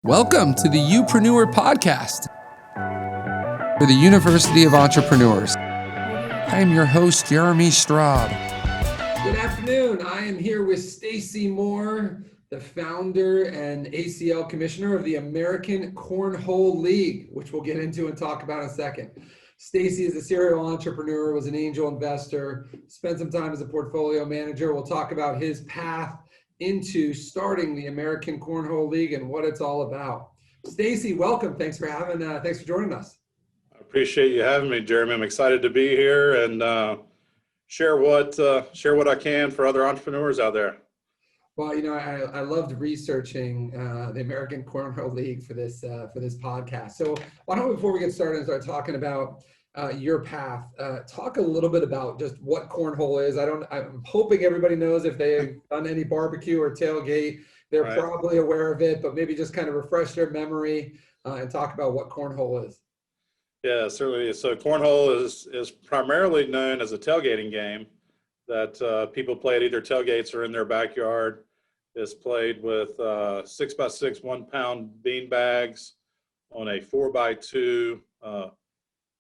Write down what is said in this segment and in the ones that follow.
Welcome to the Upreneur podcast for the University of Entrepreneurs. I am your host, Jeremy Straub. Good afternoon. I am here with Stacey Moore, the founder and ACL commissioner of the American Cornhole League, which we'll get into and talk about in a second. Stacey is a serial entrepreneur, was an angel investor, spent some time as a portfolio manager. We'll talk about his path into starting the American Cornhole League and what it's all about. Stacey, welcome. Thanks for joining us. I appreciate you having me, Jeremy. I'm excited to be here and share what I can for other entrepreneurs out there. Well, you know, I loved researching the American Cornhole League for this podcast. So why don't we, before we get started and start talking about your path, talk a little bit about just what cornhole is. I'm hoping everybody knows if they've done any barbecue or tailgate, they're Right. probably aware of it, but maybe just kind of refresh their memory and talk about what cornhole is. Yeah, certainly. So cornhole is primarily known as a tailgating game that people play at either tailgates or in their backyard. It's played with 6x6 1-pound bean bags on a 4x2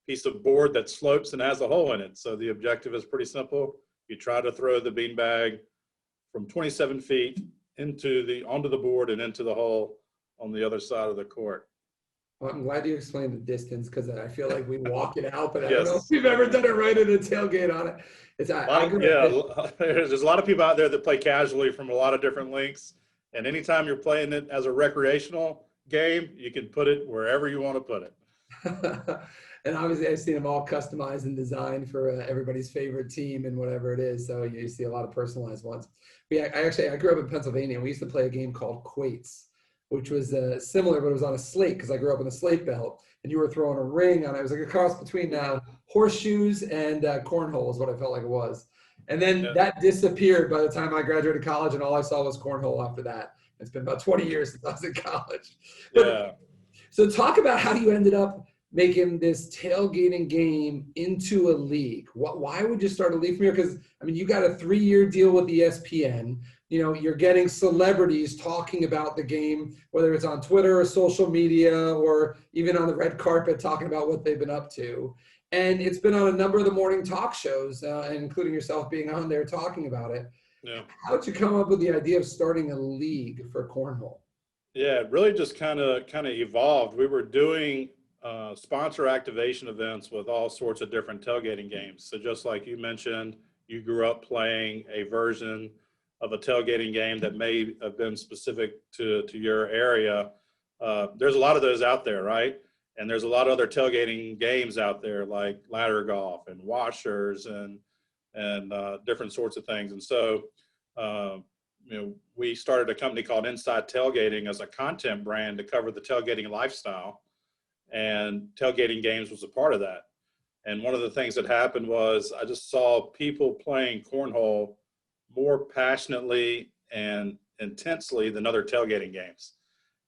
piece of board that slopes and has a hole in it. So the objective is pretty simple. You try to throw the bean bag from 27 feet onto the board and into the hole on the other side of the court. Well, I'm glad you explained the distance because I feel like we walk it out, but I Yes. don't know if we've ever done it right at a tailgate on it. There's a lot of people out there that play casually from a lot of different lengths, and anytime you're playing it as a recreational game, you can put it wherever you want to put it. And obviously I've seen them all customized and designed for everybody's favorite team and whatever it is. So you see a lot of personalized ones. I grew up in Pennsylvania and we used to play a game called Quates, which was similar, but it was on a slate because I grew up in the slate belt and you were throwing a ring on it. It was like a cross between horseshoes and cornhole is what I felt like it was. And then that disappeared by the time I graduated college and all I saw was cornhole after that. It's been about 20 years since I was in college. So talk about how you ended up making this tailgating game into a league. Why would you start a league from here? Because, I mean, you got a 3-year deal with ESPN. You know, you're getting celebrities talking about the game, whether it's on Twitter or social media or even on the red carpet talking about what they've been up to. And it's been on a number of the morning talk shows, including yourself being on there talking about it. Yeah. How did you come up with the idea of starting a league for cornhole? Yeah, it really just kind of evolved. We were doing sponsor activation events with all sorts of different tailgating games. So just like you mentioned, you grew up playing a version of a tailgating game that may have been specific to your area. There's a lot of those out there, right? And there's a lot of other tailgating games out there like ladder golf and washers and different sorts of things. And so, we started a company called Inside Tailgating as a content brand to cover the tailgating lifestyle. And tailgating games was a part of that. And one of the things that happened was I just saw people playing cornhole more passionately and intensely than other tailgating games.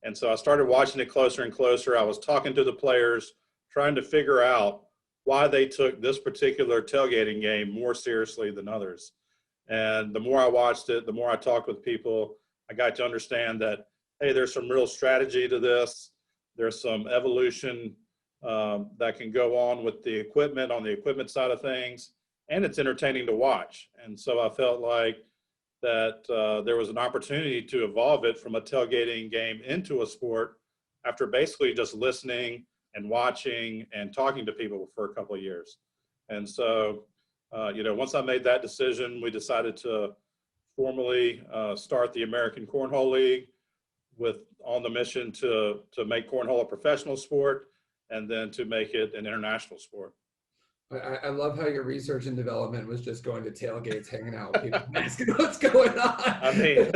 And so I started watching it closer and closer. I was talking to the players, trying to figure out why they took this particular tailgating game more seriously than others. And the more I watched it, the more I talked with people, I got to understand that, hey, there's some real strategy to this. There's some evolution that can go on with the equipment on the equipment side of things, and it's entertaining to watch. And so I felt like that there was an opportunity to evolve it from a tailgating game into a sport after basically just listening and watching and talking to people for a couple of years. And so, once I made that decision, we decided to formally start the American Cornhole League on the mission to make cornhole a professional sport and then to make it an international sport. I love how your research and development was just going to tailgates, hanging out with people, asking what's going on. I mean,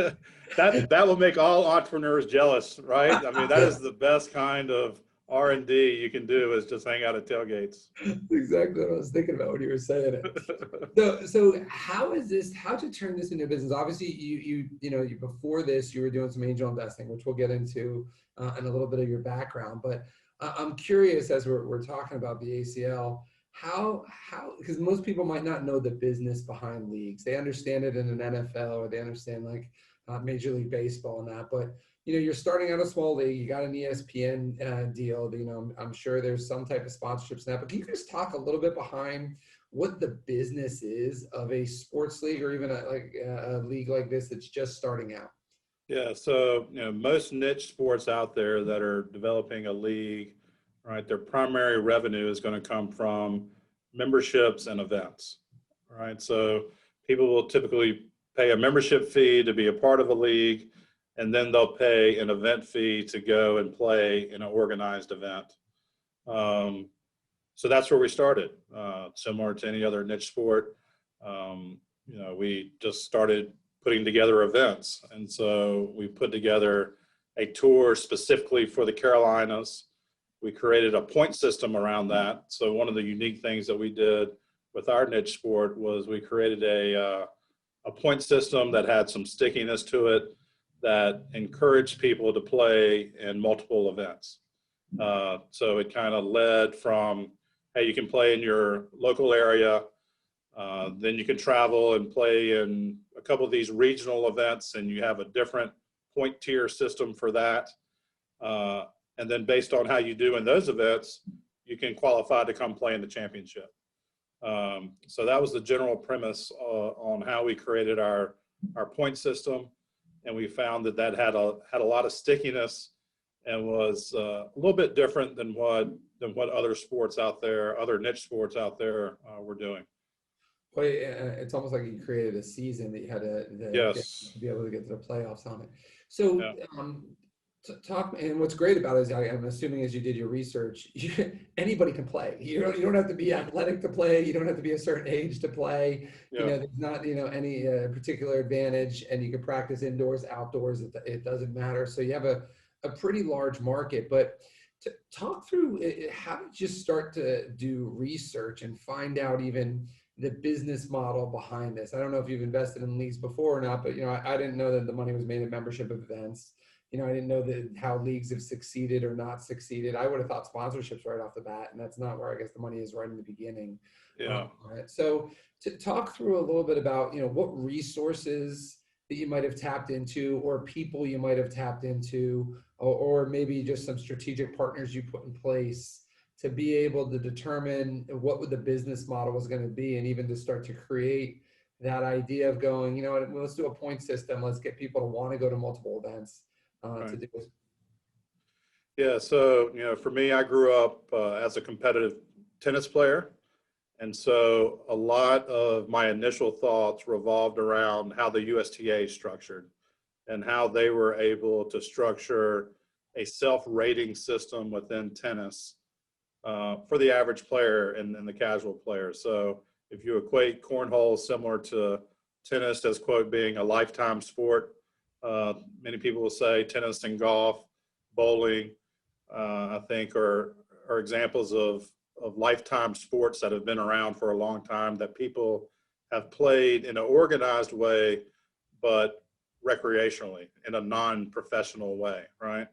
that will make all entrepreneurs jealous, right? I mean, that is the best kind of R&D you can do is just hang out at tailgates. That's exactly what I was thinking about when you were saying it. So how'd you turn this into a business? Obviously, you before this, you were doing some angel investing, which we'll get into in a little bit of your background. But I'm curious, as we're talking about the ACL, how because most people might not know the business behind leagues. They understand it in an NFL or they understand like Major League Baseball and that, but you're starting out a small league, you got an ESPN deal, I'm sure there's some type of sponsorships now, but can you just talk a little bit behind what the business is of a sports league, or even a league like this that's just starting out? Yeah, so most niche sports out there that are developing a league, right, their primary revenue is going to come from memberships and events, right? So people will typically pay a membership fee to be a part of a league, and then they'll pay an event fee to go and play in an organized event. So that's where we started, similar to any other niche sport. We just started putting together events. And so we put together a tour specifically for the Carolinas. We created a point system around that. So one of the unique things that we did with our niche sport was we created a point system that had some stickiness to it that encouraged people to play in multiple events. So it kind of led from, hey, you can play in your local area, then you can travel and play in a couple of these regional events, and you have a different point tier system for that. And then based on how you do in those events, you can qualify to come play in the championship. So that was the general premise on how we created our point system. And we found that had a lot of stickiness and was a little bit different than what other sports out there, other niche sports out there were doing. Well, it's almost like you created a season that you had Yes. to be able to get to the playoffs on it. So, yeah. talk. And what's great about it is, I'm assuming as you did your research, anybody can play. You don't have to be athletic to play. You don't have to be a certain age to play. Yeah. There's not any particular advantage, and you can practice indoors, outdoors. It doesn't matter. So you have a pretty large market. But to talk through how did you start to do research and find out even the business model behind this? I don't know if you've invested in leagues before or not, but I didn't know that the money was made in membership events. I didn't know how leagues have succeeded or not succeeded. I would have thought sponsorships right off the bat, and that's not where I guess the money is right in the beginning. Yeah. So to talk through a little bit about what resources that you might have tapped into, or people you might have tapped into, or maybe just some strategic partners you put in place to be able to determine what the business model was going to be, and even to start to create that idea of going, let's do a point system. Let's get people to want to go to multiple events Right. to do this. Yeah. So, for me, I grew up as a competitive tennis player. And so a lot of my initial thoughts revolved around how the USTA is structured and how they were able to structure a self-rating system within tennis for the average player and the casual player. So if you equate cornhole similar to tennis as, quote, being a lifetime sport, many people will say tennis and golf, bowling, I think are examples of lifetime sports that have been around for a long time that people have played in an organized way, but recreationally in a non-professional way, right?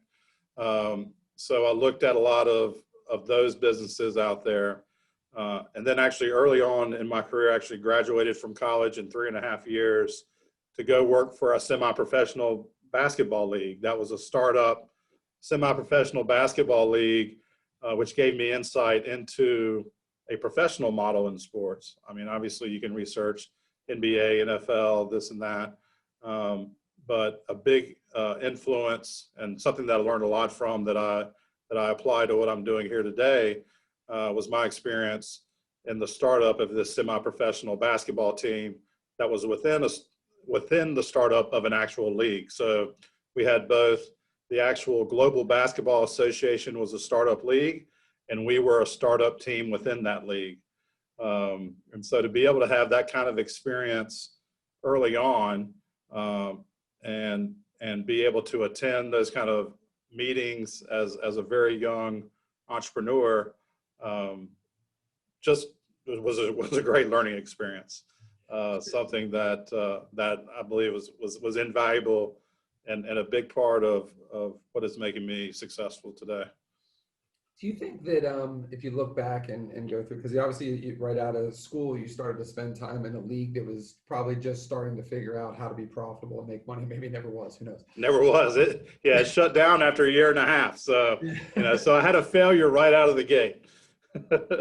So I looked at a lot of those businesses out there. And then actually early on in my career, I actually graduated from college in 3.5 years to go work for a semi-professional basketball league. That was a startup semi-professional basketball league, which gave me insight into a professional model in sports. I mean, obviously you can research NBA, NFL, this and that. But a big influence and something that I learned a lot from that I apply to what I'm doing here today was my experience in the startup of this semi-professional basketball team that was within the startup of an actual league. So we had both the actual Global Basketball Association was a startup league, and we were a startup team within that league. And so to be able to have that kind of experience early on and be able to attend those kind of meetings as a very young entrepreneur just was a great learning experience. Something that I believe was invaluable and a big part of what is making me successful today. Do you think that if you look back and go through, because obviously right out of school, you started to spend time in a league that was probably just starting to figure out how to be profitable and make money. Maybe it never was, who knows? Never was it. Yeah, it shut down after a year and a half. So, so I had a failure right out of the gate.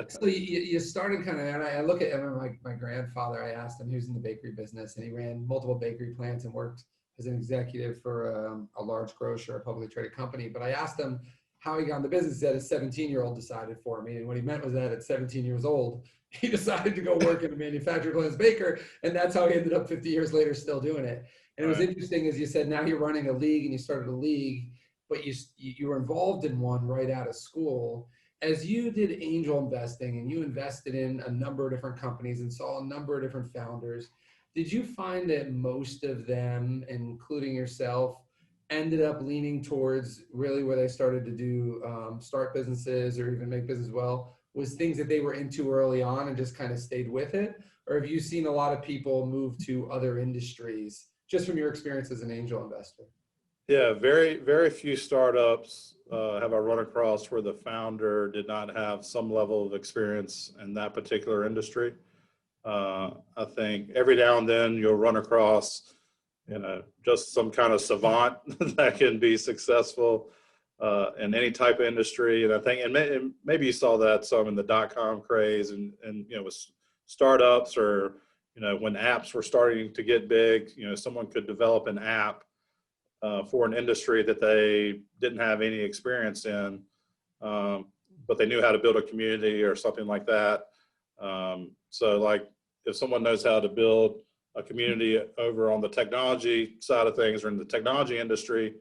So you started kind of, and I look at, I remember my grandfather, I asked him, he was in the bakery business and he ran multiple bakery plants and worked as an executive for a large grocer, a publicly traded company. But I asked him how he got in the business. He said a 17-year-old decided for me. And what he meant was that at 17 years old, he decided to go work in a manufacturer plant as baker. And that's how he ended up 50 years later still doing it. And it was interesting, as you said, now you're running a league and you started a league, but you were involved in one right out of school. As you did angel investing and you invested in a number of different companies and saw a number of different founders, did you find that most of them, including yourself, ended up leaning towards really where they started to do start businesses or even make business well, was things that they were into early on and just kind of stayed with it? Or have you seen a lot of people move to other industries just from your experience as an angel investor? Yeah, very, very few startups have I run across where the founder did not have some level of experience in that particular industry. I think every now and then you'll run across, just some kind of savant that can be successful in any type of industry. And I think, and maybe you saw that some in the .com craze and with startups or, when apps were starting to get big, someone could develop an app for an industry that they didn't have any experience in, but they knew how to build a community or something like that. So like if someone knows how to build a community over on the technology side of things or in the technology industry,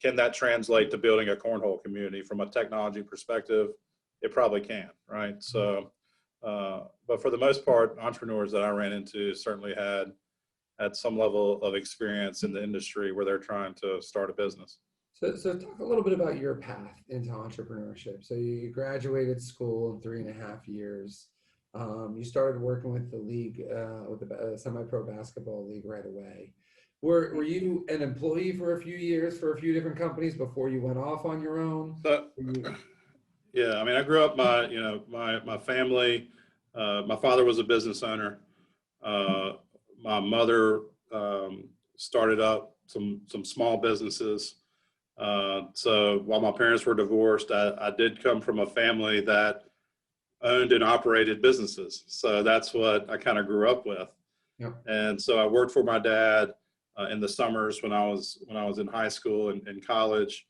can that translate to building a cornhole community from a technology perspective? It probably can, right? So, but for the most part, entrepreneurs that I ran into certainly had some level of experience in the industry where they're trying to start a business. So talk a little bit about your path into entrepreneurship. So you graduated school in 3.5 years. You started working with the league, with the semi-pro basketball league right away. Were you an employee for a few years for a few different companies before you went off on your own? Yeah, I mean, I grew up, my family, my father was a business owner. My mother started up some small businesses. So while my parents were divorced, I did come from a family that owned and operated businesses. So that's what I kind of grew up with. Yep. And so I worked for my dad in the summers when I was in high school and college.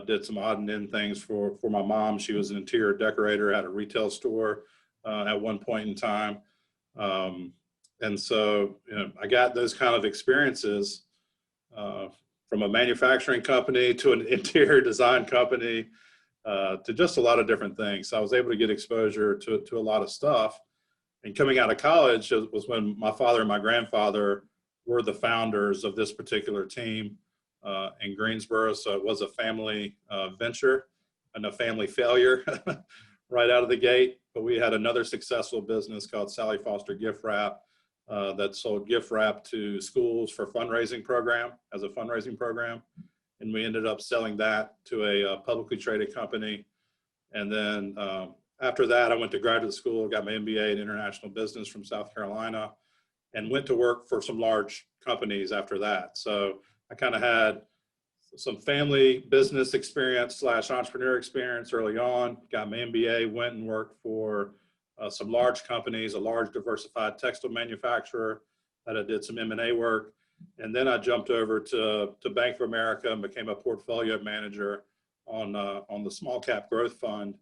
Did some odd and end things for my mom. She was an interior decorator at a retail store at one point in time. And so, I got those kind of experiences from a manufacturing company to an interior design company to just a lot of different things. So I was able to get exposure to a lot of stuff. And coming out of college was when my father and my grandfather were the founders of this particular team in Greensboro. So it was a family venture and a family failure right out of the gate. But we had another successful business called Sally Foster Gift Wrap that sold gift wrap to schools for fundraising program as a fundraising program. And we ended up selling that to a publicly traded company. And then after that, I went to graduate school, got my MBA in international business from South Carolina, and went to work for some large companies after that. So I kind of had some family business experience / entrepreneur experience early on, got my MBA, went and worked for some large companies, a large diversified textile manufacturer that I did some M&A work. And then I jumped over to Bank of America and became a portfolio manager on the small cap growth fund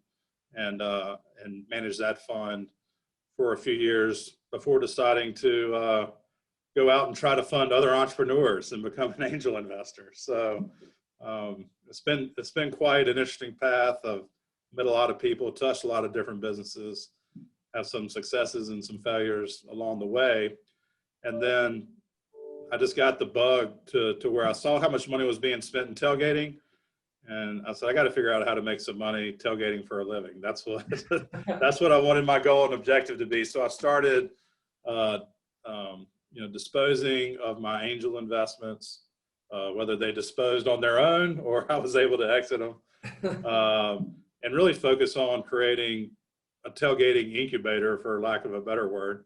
and managed that fund for a few years before deciding to go out and try to fund other entrepreneurs and become an angel investor. So it's been quite an interesting path. I've met a lot of people, touched a lot of different businesses, have some successes and some failures along the way. And then I just got the bug to where I saw how much money was being spent in tailgating. And I said, I got to figure out how to make some money tailgating for a living. That's what I wanted my goal and objective to be. So I started, disposing of my angel investments, whether they disposed on their own or I was able to exit them. and really focus on creating a tailgating incubator, for lack of a better word.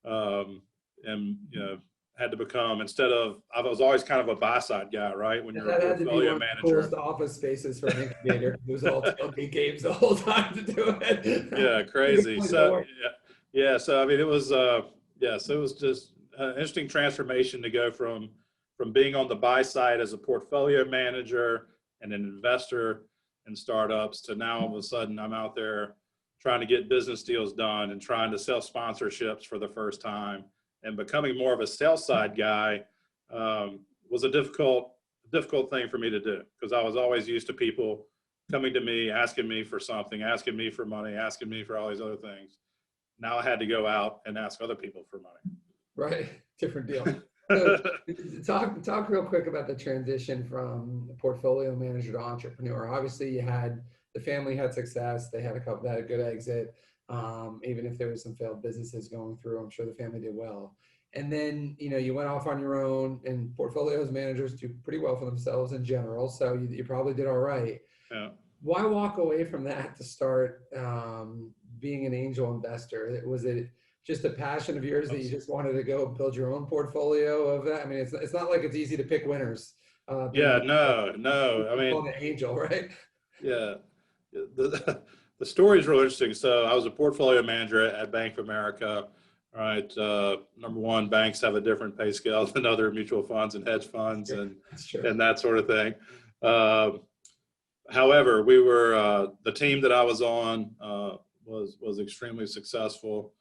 And, you know, had to become, instead of, I was always kind of a buy-side guy, right? When you're a That had to be portfolio one of the manager. coolest office spaces for an incubator. It was all tailgate games the whole time to do it. Yeah, crazy. So, yeah. So, I mean, it was, yeah, so it was just an interesting transformation to go from being on the buy side as a portfolio manager and an investor in startups to now all of a sudden I'm out there trying to get business deals done and trying to sell sponsorships for the first time, and becoming more of a sales side guy was a difficult thing for me to do, because I was always used to people coming to me, asking me for something, asking me for money, asking me for all these other things. Now I had to go out and ask other people for money. Right, different deal. So talk real quick about the transition from portfolio manager to entrepreneur. Obviously, the family had success. They had a good exit. Even if there was some failed businesses going through, I'm sure the family did well. And then, you know, you went off on your own, and portfolios managers do pretty well for themselves in general. So you probably did all right. Yeah. Why walk away from that to start being an angel investor? Was it just a passion of yours that you just wanted to go build your own portfolio of that? I mean, it's not like it's easy to pick winners. Yeah, no. I mean, an angel, right? Yeah, the story is real interesting. So I was a portfolio manager at Bank of America. All right, number one, banks have a different pay scale than other mutual funds and hedge funds and that sort of thing. However, we were the team that I was on was extremely successful.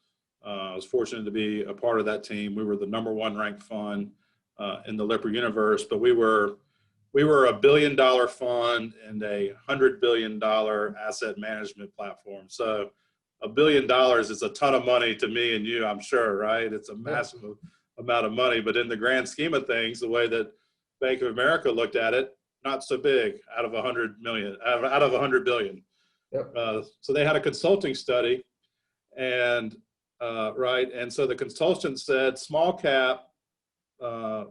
I was fortunate to be a part of that team. We were the number one ranked fund in the Lipper universe, but we were a $1 billion fund and a $100 billion asset management platform. So $1 billion is a ton of money to me and you, I'm sure, right? It's a massive amount of money, but in the grand scheme of things, the way that Bank of America looked at it, not so big out of 100 billion. Yep. So they had a consulting study, and and so the consultant said small cap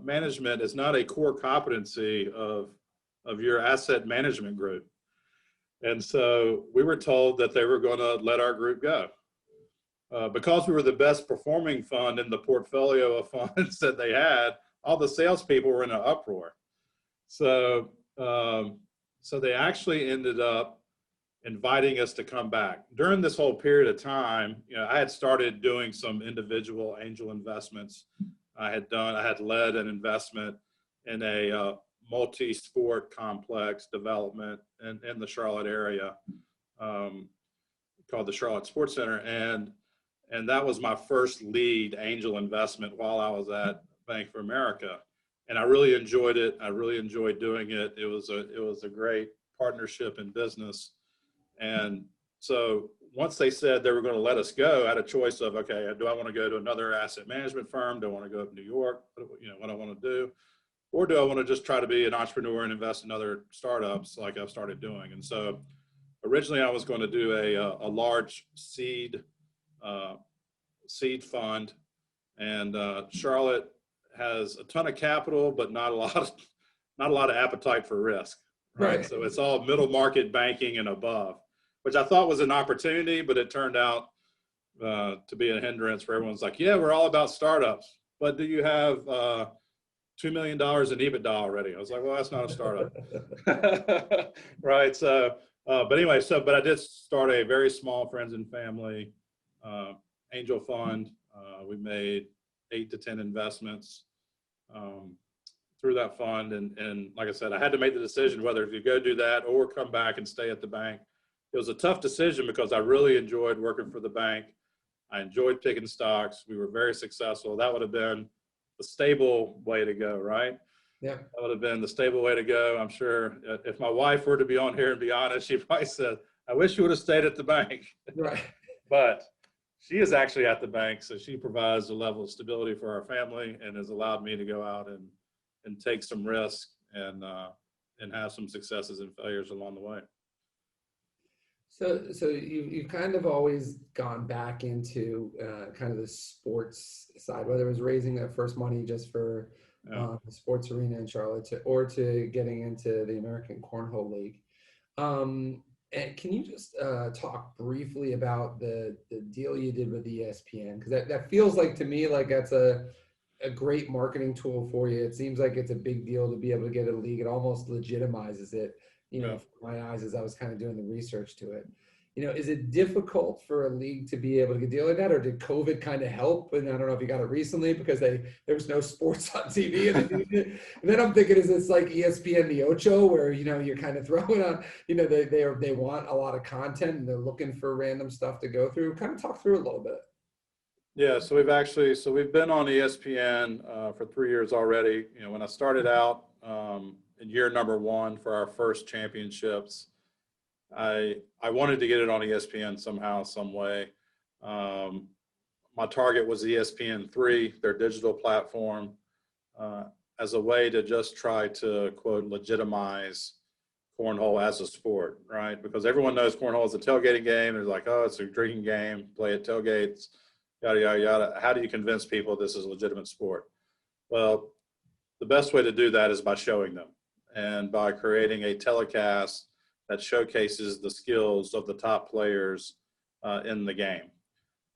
management is not a core competency of your asset management group. And so we were told that they were going to let our group go because we were the best performing fund in the portfolio of funds that they had. All the salespeople were in an uproar. So they actually ended up inviting us to come back. During this whole period of time, you know, I had started doing some individual angel investments. I had led an investment in a multi-sport complex development in the Charlotte area called the Charlotte Sports Center. And that was my first lead angel investment while I was at Bank of America. And I really enjoyed it. I really enjoyed doing it. It was a great partnership in business. And so once they said they were going to let us go, I had a choice of, okay, do I want to go to another asset management firm? Do I want to go up to New York? You know, what I want to do? Or do I want to just try to be an entrepreneur and invest in other startups like I've started doing? And so originally I was going to do a large seed fund, and Charlotte has a ton of capital, but not a lot of appetite for risk. Right. So it's all middle market banking and above, which I thought was an opportunity, but it turned out to be a hindrance where everyone's like, yeah, we're all about startups, but do you have $2 million in EBITDA already? I was like, well, that's not a startup. Right. So, but anyway, but I did start a very small friends and family angel fund. We made 8 to 10 investments through that fund. And like I said, I had to make the decision whether to go do that or come back and stay at the bank. It was a tough decision because I really enjoyed working for the bank. I enjoyed picking stocks. We were very successful. That would have been the stable way to go, right? Yeah. That would have been the stable way to go. I'm sure if my wife were to be on here and be honest, she probably said, I wish you would have stayed at the bank. Right. But she is actually at the bank, so she provides a level of stability for our family and has allowed me to go out and take some risk and have some successes and failures along the way. So you've kind of always gone back into kind of the sports side, whether it was raising that first money just for the sports arena in Charlotte or to getting into the American Cornhole League. And can you just talk briefly about the deal you did with ESPN? Because that feels like, to me, like that's a great marketing tool for you. It seems like it's a big deal to be able to get a league. It almost legitimizes it, Yeah. from my eyes as I was kind of doing the research to it. Is it difficult for a league to be able to get a deal like that, or did COVID kind of help? And I don't know if you got it recently because there was no sports on TV. And then I'm thinking, is this like ESPN the Ocho, where you're kind of throwing on, they want a lot of content and they're looking for random stuff to go through. Kind of talk through it a little bit. Yeah, so we've been on ESPN for 3 years already. When I started out in year number 1 for our first championships, I wanted to get it on ESPN somehow, some way. My target was ESPN3, their digital platform, as a way to just try to, quote, legitimize cornhole as a sport, right? Because everyone knows cornhole is a tailgating game. They're like, oh, it's a drinking game, play at tailgates, yada, yada, yada. How do you convince people this is a legitimate sport? Well, the best way to do that is by showing them and by creating a telecast that showcases the skills of the top players in the game.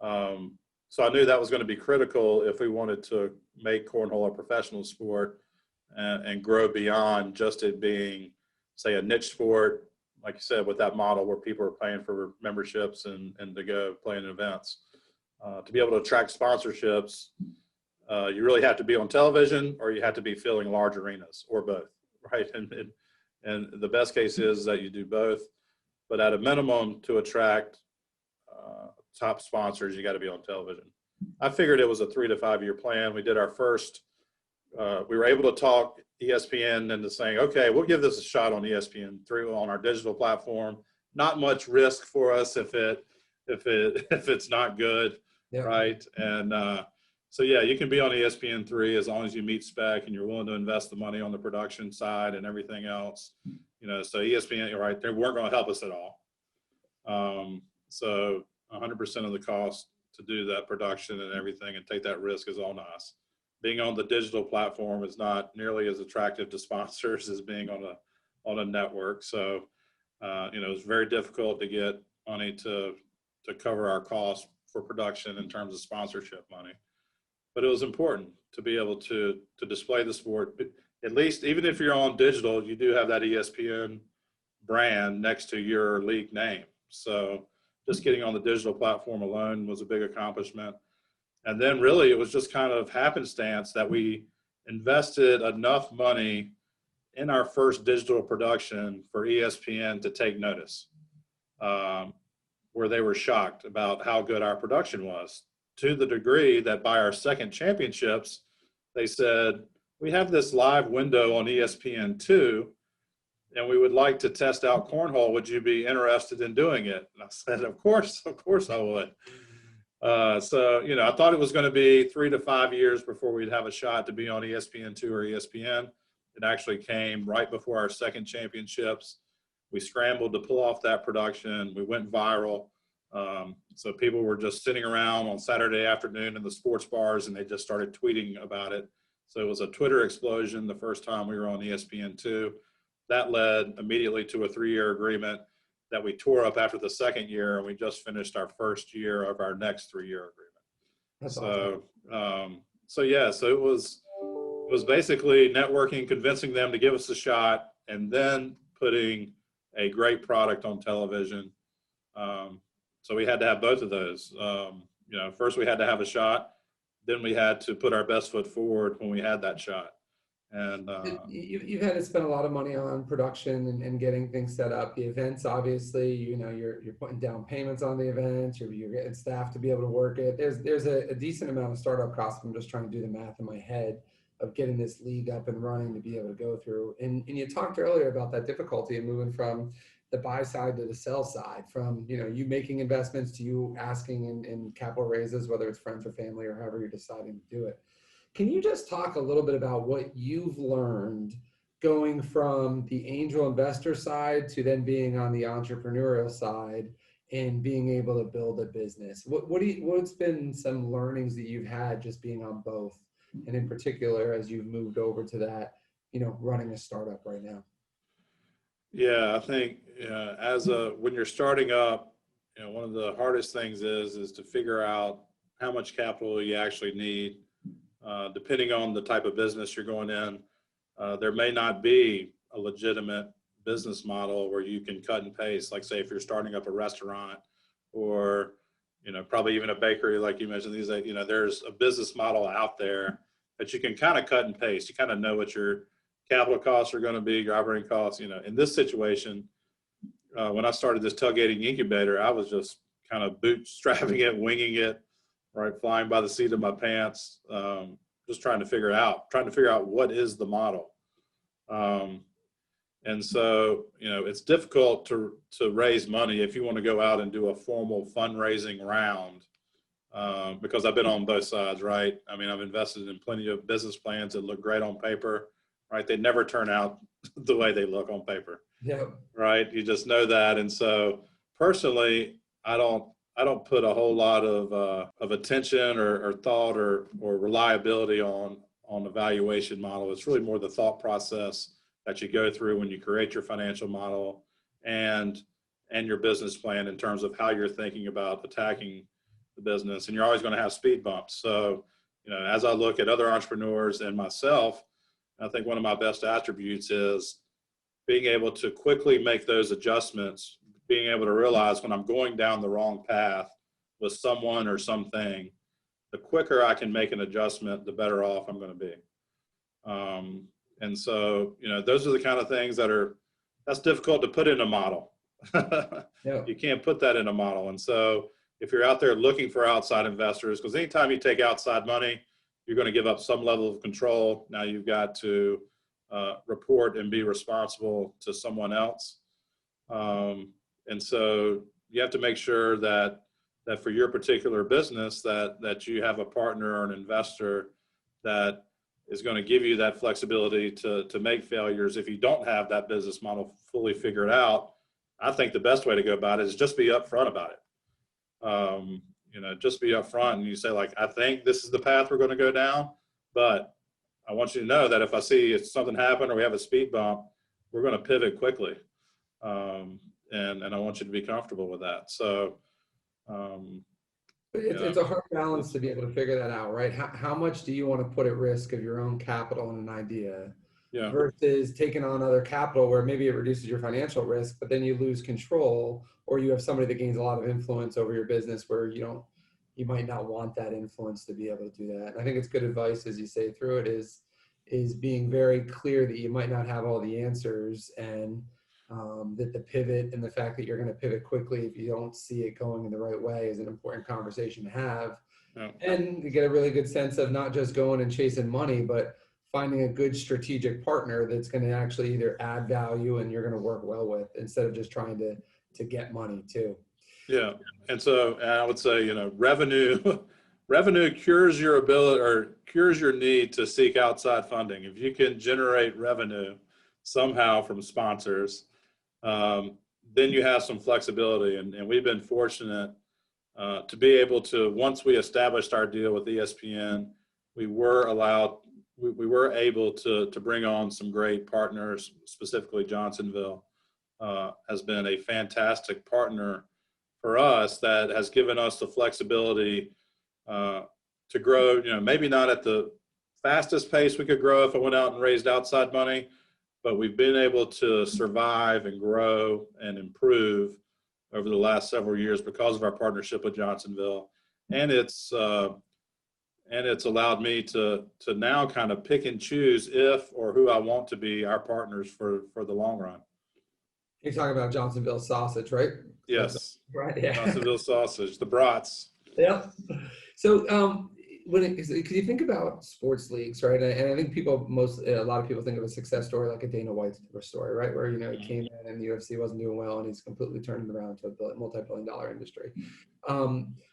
So I knew that was going to be critical if we wanted to make cornhole a professional sport and grow beyond just it being, say, a niche sport, like you said, with that model where people are paying for memberships and to go play in events. To be able to attract sponsorships, you really have to be on television, or you have to be filling large arenas, or both, right? And the best case is that you do both, but at a minimum, to attract top sponsors, you got to be on television. I figured it was a 3 to 5 year plan. We did our first, we were able to talk ESPN into saying, okay, we'll give this a shot on ESPN3 on our digital platform. Not much risk for us if it's not good, yeah. Right? And so yeah, you can be on ESPN3 as long as you meet spec and you're willing to invest the money on the production side and everything else. So ESPN, right, they weren't going to help us at all. So 100% of the cost to do that production and everything and take that risk is on us. Being on the digital platform is not nearly as attractive to sponsors as being on a network. So it was very difficult to get money to cover our costs for production in terms of sponsorship money. But it was important to be able to display the sport. At least, even if you're on digital, you do have that ESPN brand next to your league name. So just getting on the digital platform alone was a big accomplishment. And then really it was just kind of happenstance that we invested enough money in our first digital production for ESPN to take notice, where they were shocked about how good our production was, to the degree that by our second championships, they said, we have this live window on ESPN2, and we would like to test out cornhole. Would you be interested in doing it? And I said, of course I would. So, I thought it was going to be 3 to 5 years before we'd have a shot to be on ESPN2 or ESPN. It actually came right before our second championships. We scrambled to pull off that production. We went viral. So people were just sitting around on Saturday afternoon in the sports bars, and they just started tweeting about it. So it was a Twitter explosion the first time we were on ESPN2. That led immediately to a 3-year agreement that we tore up after the second year, and we just finished our first year of our next 3-year agreement. That's awesome. So it was basically networking, convincing them to give us a shot, and then putting a great product on television. So we had to have both of those. First we had to have a shot, then we had to put our best foot forward when we had that shot. And you've had to spend a lot of money on production and getting things set up. The events, obviously, you're putting down payments on the events. You're getting staff to be able to work it. There's a decent amount of startup costs. I'm just trying to do the math in my head of getting this league up and running to be able to go through. And you talked earlier about that difficulty of moving from the buy side to the sell side, from you making investments to you asking in capital raises, whether it's friends or family or however you're deciding to do it. Can you just talk a little bit about what you've learned going from the angel investor side to then being on the entrepreneurial side and being able to build a business? What's been some learnings that you've had just being on both, and in particular as you've moved over to that, running a startup right now? Yeah, I think when you're starting up, one of the hardest things is to figure out how much capital you actually need. Depending on the type of business you're going in, there may not be a legitimate business model where you can cut and paste. Like say if you're starting up a restaurant or, probably even a bakery, like you mentioned, there's a business model out there that you can kind of cut and paste. You kind of know what your capital costs are going to be, your operating costs. In this situation, when I started this tailgating incubator, I was just kind of bootstrapping it, winging it, right, flying by the seat of my pants, just trying to figure out what is the model. And so, it's difficult to raise money if you want to go out and do a formal fundraising round, because I've been on both sides, right? I mean, I've invested in plenty of business plans that look great on paper, right? They never turn out the way they look on paper. Yeah. Right. You just know that. And so personally, I don't put a whole lot of attention or thought or reliability on the valuation model. It's really more the thought process that you go through when you create your financial model and your business plan in terms of how you're thinking about attacking the business. And you're always going to have speed bumps. So, as I look at other entrepreneurs and myself, I think one of my best attributes is being able to quickly make those adjustments, being able to realize when I'm going down the wrong path with someone or something, the quicker I can make an adjustment, the better off I'm going to be. And so, those are the kind of things that's difficult to put in a model. Yeah. You can't put that in a model. And so if you're out there looking for outside investors, because anytime you take outside money, you're going to give up some level of control. Now you've got to report and be responsible to someone else. And so you have to make sure that for your particular business, that you have a partner or an investor that is going to give you that flexibility to make failures. If you don't have that business model fully figured out, I think the best way to go about it is just be upfront about it. Just be upfront and you say, like, I think this is the path we're going to go down, but I want you to know that if I see something happen or we have a speed bump, we're going to pivot quickly. And I want you to be comfortable with that. So, It's a hard balance to be able to figure that out, right? How much do you want to put at risk of your own capital in an idea versus taking on other capital where maybe it reduces your financial risk, but then you lose control, or you have somebody that gains a lot of influence over your business where you might not want that influence to be able to do that. And I think it's good advice, as you say through it, is being very clear that you might not have all the answers, and that the pivot and the fact that you're going to pivot quickly if you don't see it going in the right way is an important conversation to have. And you get a really good sense of not just going and chasing money, but finding a good strategic partner that's going to actually either add value and you're going to work well with, instead of just trying to get money too. Yeah. And so I would say, revenue cures your ability or cures your need to seek outside funding. If you can generate revenue somehow from sponsors, then you have some flexibility. And we've been fortunate to be able to, once we established our deal with ESPN, we were able to bring on some great partners. Specifically, Johnsonville has been a fantastic partner for us that has given us the flexibility to grow, maybe not at the fastest pace we could grow if I went out and raised outside money, but we've been able to survive and grow and improve over the last several years because of our partnership with Johnsonville. And it's allowed me to now kind of pick and choose if or who I want to be our partners for the long run. You're talking about Johnsonville sausage, right? Yes. Right. Yeah. Johnsonville sausage, the brats. Yeah. So because you think about sports leagues, right? And I think a lot of people think of a success story like a Dana White story, right? Where, he came in and the UFC wasn't doing well and he's completely turned it around to a multi-billion-dollar industry.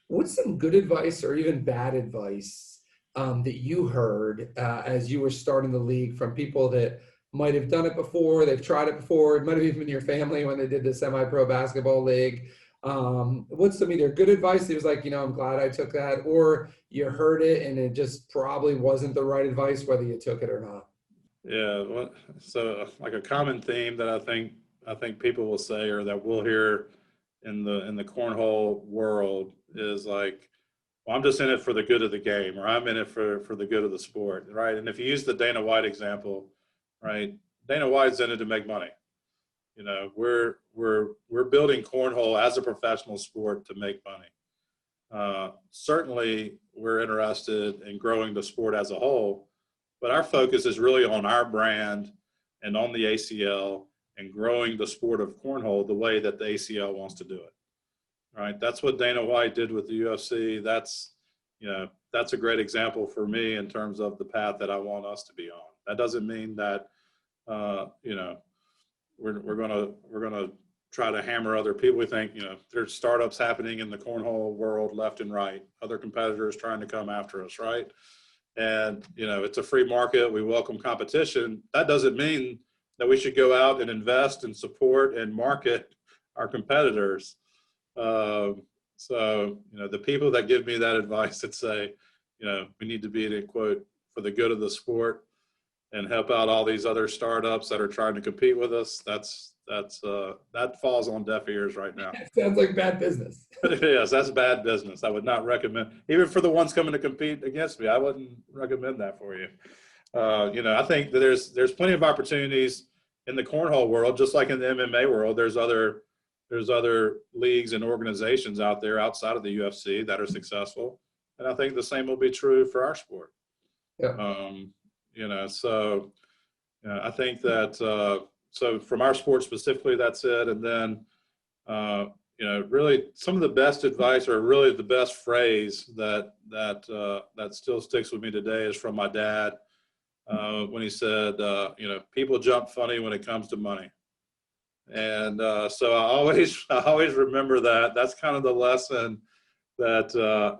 What's some good advice or even bad advice that you heard as you were starting the league from people that might have done it before, they've tried it before, it might have even been your family when they did the semi-pro basketball league? What's some either good advice that was like, I'm glad I took that, or you heard it and it just probably wasn't the right advice, whether you took it or not? Yeah. So like a common theme that I think I think people will say, or that we'll hear in the cornhole world, is like, well, I'm just in it for the good of the game, or I'm in it for the good of the sport, right? And if you use the Dana White example, right, Dana White's in it to make money. You know, we're building cornhole as a professional sport to make money. Certainly, we're interested in growing the sport as a whole, but our focus is really on our brand and on the ACL and growing the sport of cornhole the way that the ACL wants to do it. Right? That's what Dana White did with the UFC. That's, you know, that's a great example for me in terms of the path that I want us to be on. That doesn't mean that, you know, we're gonna try to hammer other people. We think, you know, there's startups happening in the cornhole world left and right, other competitors trying to come after us, right? And, you know, it's a free market. We welcome competition. That doesn't mean that we should go out and invest and support and market our competitors. So, you know, the people that give me that advice that say, you know, we need to be in a quote for the good of the sport and help out all these other startups that are trying to compete with us, that falls on deaf ears right now. Sounds like bad business. Yes, that's bad business. I would not recommend, even for the ones coming to compete against me, I wouldn't recommend that for you. You know, I think that there's plenty of opportunities in the cornhole world, just like in the MMA world. There's other leagues and organizations out there outside of the UFC that are successful, and I think the same will be true for our sport. Yeah. You know, so I think that so from our sport specifically, that's it. And then you know, really some of the best advice, or really the best phrase that still sticks with me today, is from my dad when he said, you know, people jump funny when it comes to money. And so I always remember that. That's kind of the lesson that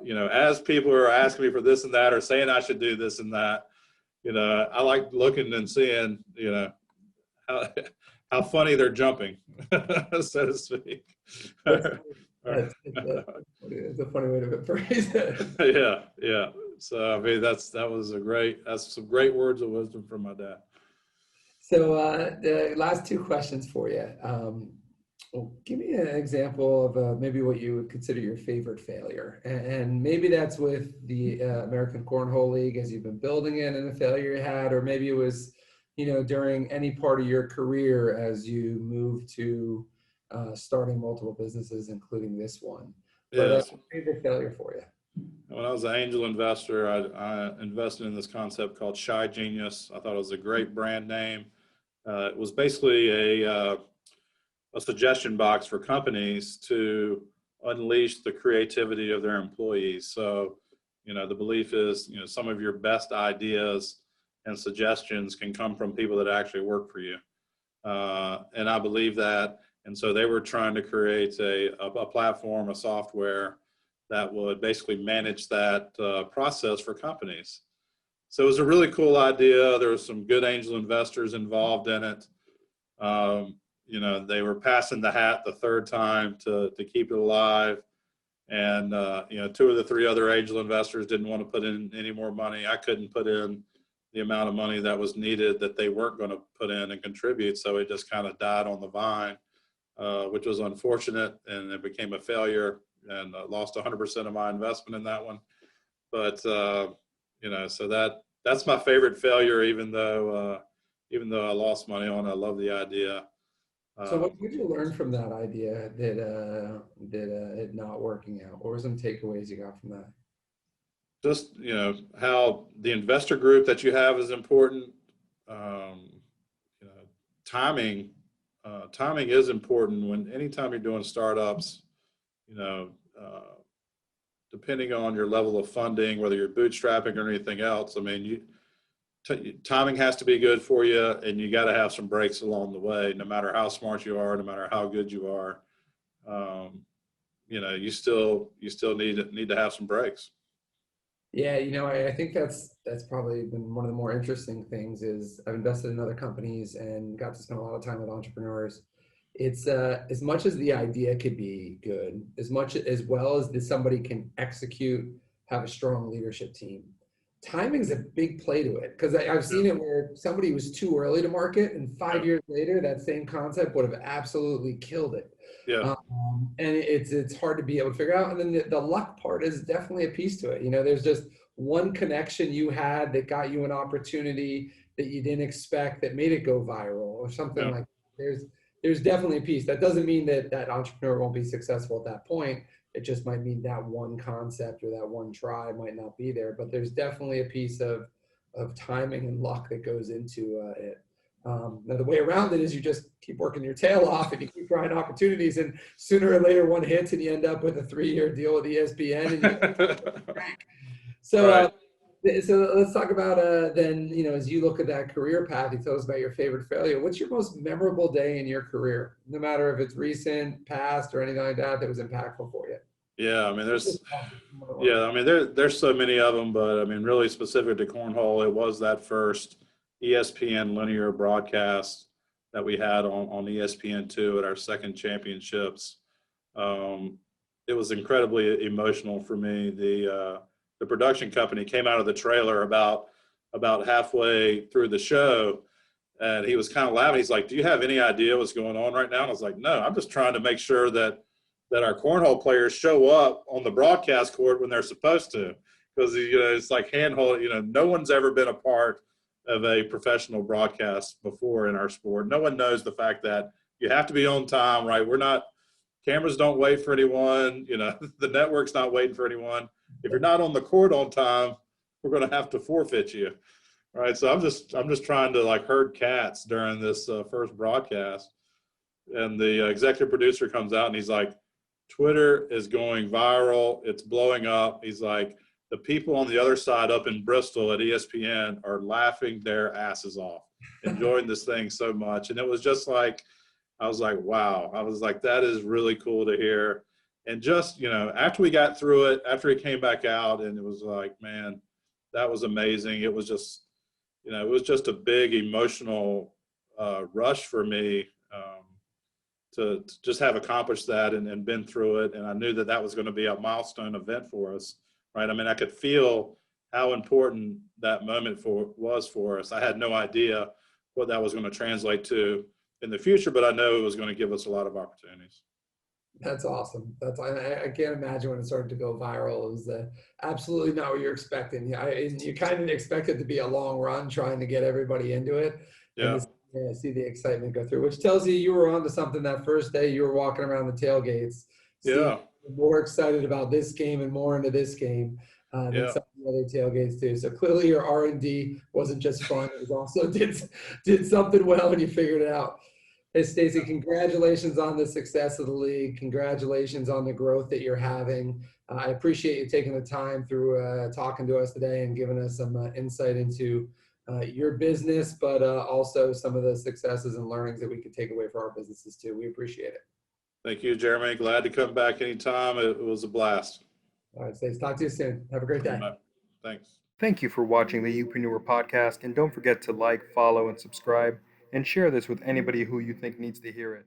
you know, as people are asking me for this and that, or saying I should do this and that, you know, I like looking and seeing, you know, how funny they're jumping, so to speak. It's a funny way to phrase it. Yeah. So I mean, that's some great words of wisdom from my dad. So the last two questions for you. Well, give me an example of maybe what you would consider your favorite failure. And maybe that's with the American Cornhole League as you've been building it, and a failure you had, or maybe it was, you know, during any part of your career as you moved to starting multiple businesses, including this one. Yes. But favorite failure for you? When I was an angel investor, I invested in this concept called Shy Genius. I thought it was a great brand name. It was basically a suggestion box for companies to unleash the creativity of their employees. So, you know, the belief is, you know, some of your best ideas and suggestions can come from people that actually work for you. And I believe that. And so they were trying to create a platform, a software that would basically manage that process for companies. So it was a really cool idea. There was some good angel investors involved in it. You know, they were passing the hat the third time to keep it alive. And, you know, 2 of the 3 other angel investors didn't want to put in any more money. I couldn't put in the amount of money that was needed that they weren't going to put in and contribute. So it just kind of died on the vine, which was unfortunate. And it became a failure, and lost 100% of my investment in that one. But, you know, so that's my favorite failure, even though I lost money on it. I love the idea. So what did you learn from that idea that it not working out? What were some takeaways you got from that? Just, you know, how the investor group that you have is important. You know, timing is important. Anytime you're doing startups, you know, depending on your level of funding, whether you're bootstrapping or anything else, I mean, timing has to be good for you, and you got to have some breaks along the way. No matter how smart you are, no matter how good you are, you know, you still need to have some breaks. Yeah, you know, I think that's probably been one of the more interesting things. Is I've invested in other companies and got to spend a lot of time with entrepreneurs. It's as much as the idea could be good, as well as somebody can execute, have a strong leadership team. timing's a big play to it, because I've seen it where somebody was too early to market, and 5 years later, that same concept would have absolutely killed it. Yeah. And it's hard to be able to figure out. And then the luck part is definitely a piece to it. You know, there's just one connection you had that got you an opportunity that you didn't expect that made it go viral or something like that. There's definitely a piece. That doesn't mean that that entrepreneur won't be successful at that point. It just might mean that one concept or that one try might not be there. But there's definitely a piece of timing and luck that goes into it. Now the way around it is you just keep working your tail off and you keep trying opportunities, and sooner or later one hits and you end up with a 3-year deal with ESPN. So let's talk about then, you know, as you look at that career path, you tell us about your favorite failure. What's your most memorable day in your career? No matter if it's recent, past, or anything like that was impactful for you. Yeah, I mean, there's so many of them, but I mean, really specific to cornhole, it was that first ESPN linear broadcast that we had on ESPN2 at our second championships. It was incredibly emotional for me. The production company came out of the trailer about halfway through the show, and he was kind of laughing. He's like, "Do you have any idea what's going on right now?" And I was like, "No, I'm just trying to make sure that our cornhole players show up on the broadcast court when they're supposed to, because it's like handhold. No one's ever been a part of a professional broadcast before in our sport. No one knows the fact that you have to be on time, right? Cameras don't wait for anyone. The network's not waiting for anyone. If you're not on the court on time, we're going to have to forfeit you, right? So I'm just trying to like herd cats during this first broadcast, and the executive producer comes out and he's like, "Twitter is going viral. It's blowing up." He's like, "The people on the other side up in Bristol at ESPN are laughing their asses off, enjoying this thing so much." And it was just like, I was like, wow. I was like, that is really cool to hear. And just, after we got through it, after it came back out, and it was like, man, that was amazing. It was just, it was just a big emotional rush for me to just have accomplished that and been through it. And I knew that was going to be a milestone event for us, right? I mean, I could feel how important that moment was for us. I had no idea what that was going to translate to in the future, but I know it was going to give us a lot of opportunities. That's awesome. I can't imagine when it started to go viral. It was absolutely not what you're expecting. You kind of expect it to be a long run trying to get everybody into it. Yeah. And see the excitement go through, which tells you were onto something that first day. You were walking around the tailgates. Yeah. More excited about this game and more into this game than some of the other tailgates too. So clearly your R&D wasn't just fun. It was also did something well and you figured it out. Hey, Stacey, congratulations on the success of the league. Congratulations on the growth that you're having. I appreciate you taking the time through talking to us today and giving us some insight into your business, but also some of the successes and learnings that we could take away for our businesses too. We appreciate it. Thank you, Jeremy. Glad to come back anytime. It was a blast. All right, Stacey, talk to you soon. Have a great day. Thanks. Thank you for watching the Upreneur podcast, and don't forget to like, follow, and subscribe, and share this with anybody who you think needs to hear it.